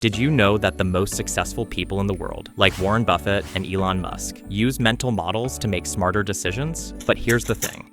Did you know that the most successful people in the world, like Warren Buffett and Elon Musk, use mental models to make smarter decisions? But here's the thing.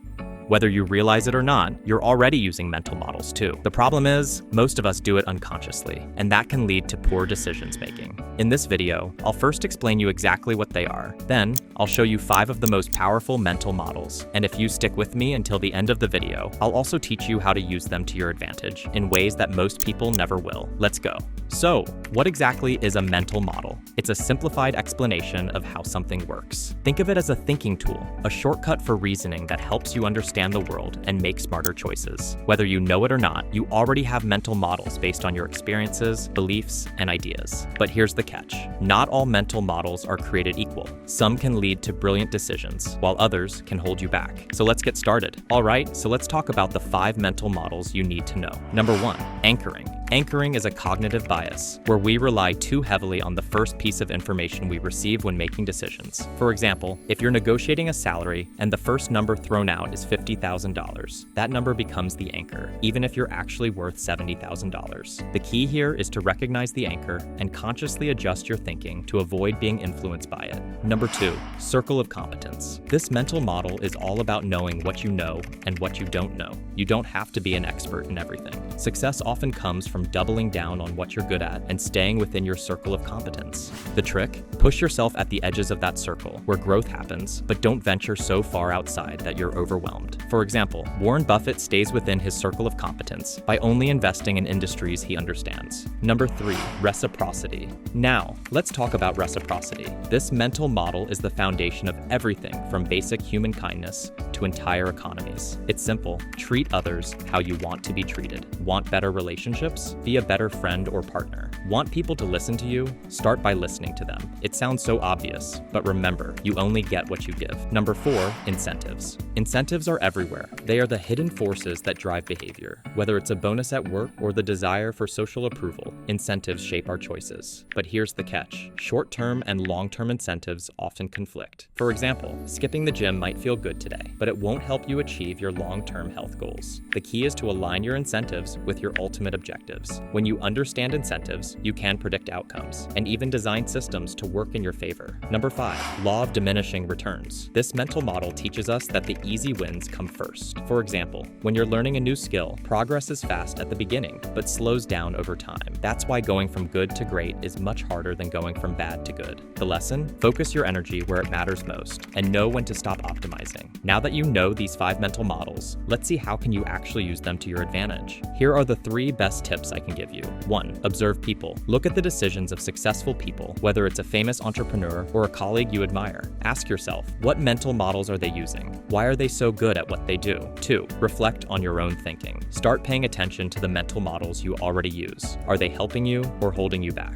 Whether you realize it or not, you're already using mental models too. The problem is, most of us do it unconsciously, and that can lead to poor decisions making. In this video, I'll first explain you exactly what they are. Then, I'll show you 5 of the most powerful mental models, and if you stick with me until the end of the video, I'll also teach you how to use them to your advantage in ways that most people never will. Let's go. So, what exactly is a mental model? It's a simplified explanation of how something works. Think of it as a thinking tool, a shortcut for reasoning that helps you understand the world and make smarter choices. Whether you know it or not, you already have mental models based on your experiences, beliefs, and ideas. But here's the catch. Not all mental models are created equal. Some can lead to brilliant decisions, while others can hold you back. So let's get started. Alright, so let's talk about the 5 mental models you need to know. Number 1, anchoring. Anchoring is a cognitive bias, where we rely too heavily on the first piece of information we receive when making decisions. For example, if you're negotiating a salary and the first number thrown out is $50,000, that number becomes the anchor, even if you're actually worth $70,000. The key here is to recognize the anchor and consciously adjust your thinking to avoid being influenced by it. Number 2, circle of competence. This mental model is all about knowing what you know and what you don't know. You don't have to be an expert in everything. Success often comes from doubling down on what you're good at and staying within your circle of competence. The trick? Push yourself at the edges of that circle, where growth happens, but don't venture so far outside that you're overwhelmed. For example, Warren Buffett stays within his circle of competence by only investing in industries he understands. Number 3, reciprocity. Now, let's talk about reciprocity. This mental model is the foundation of everything from basic human kindness to entire economies. It's simple. Treat others how you want to be treated. Want better relationships? Be a better friend or partner. Want people to listen to you? Start by listening to them. It sounds so obvious, but remember, you only get what you give. Number 4, incentives. Incentives are everywhere. They are the hidden forces that drive behavior. Whether it's a bonus at work or the desire for social approval, incentives shape our choices. But here's the catch. Short-term and long-term incentives often conflict. For example, skipping the gym might feel good today, but it won't help you achieve your long-term health goals. The key is to align your incentives with your ultimate objectives. When you understand incentives, you can predict outcomes and even design systems to work in your favor. Number 5, law of diminishing returns. This mental model teaches us that the easy wins come first. For example, when you're learning a new skill, progress is fast at the beginning, but slows down over time. That's why going from good to great is much harder than going from bad to good. The lesson? Focus your energy where it matters most and know when to stop optimizing. Now that you know these 5 mental models, let's see how can you actually use them to your advantage. Here are the 3 best tips I can give you. 1, observe people. Look at the decisions of successful people, whether it's a famous entrepreneur or a colleague you admire. Ask yourself, what mental models are they using? Why are they so good at what they do? 2, reflect on your own thinking. Start paying attention to the mental models you already use. Are they helping you or holding you back?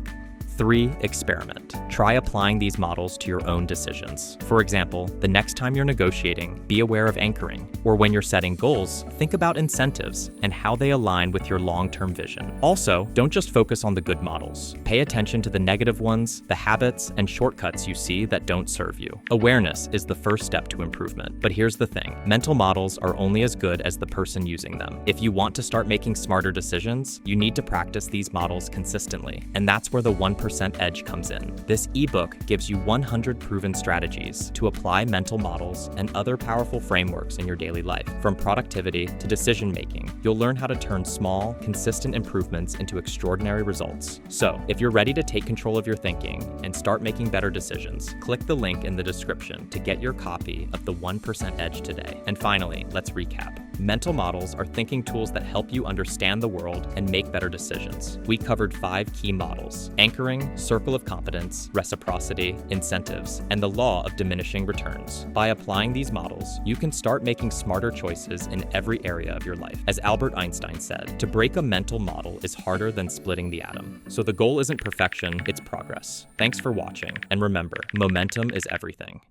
3, experiment. Try applying these models to your own decisions. For example, the next time you're negotiating, be aware of anchoring. Or when you're setting goals, think about incentives and how they align with your long-term vision. Also, don't just focus on the good models. Pay attention to the negative ones, the habits, and shortcuts you see that don't serve you. Awareness is the first step to improvement. But here's the thing. Mental models are only as good as the person using them. If you want to start making smarter decisions, you need to practice these models consistently. And that's where the 1% edge comes in. This ebook gives you 100 proven strategies to apply mental models and other powerful frameworks in your daily life. From productivity to decision making, you'll learn how to turn small, consistent improvements into extraordinary results. So, if you're ready to take control of your thinking and start making better decisions, click the link in the description to get your copy of the 1% Edge today. And finally, let's recap. Mental models are thinking tools that help you understand the world and make better decisions. We covered 5 key models: anchoring, circle of competence, reciprocity, incentives, and the law of diminishing returns. By applying these models, you can start making smarter choices in every area of your life. As Albert Einstein said, to break a mental model is harder than splitting the atom. So the goal isn't perfection, it's progress. Thanks for watching, and remember, momentum is everything.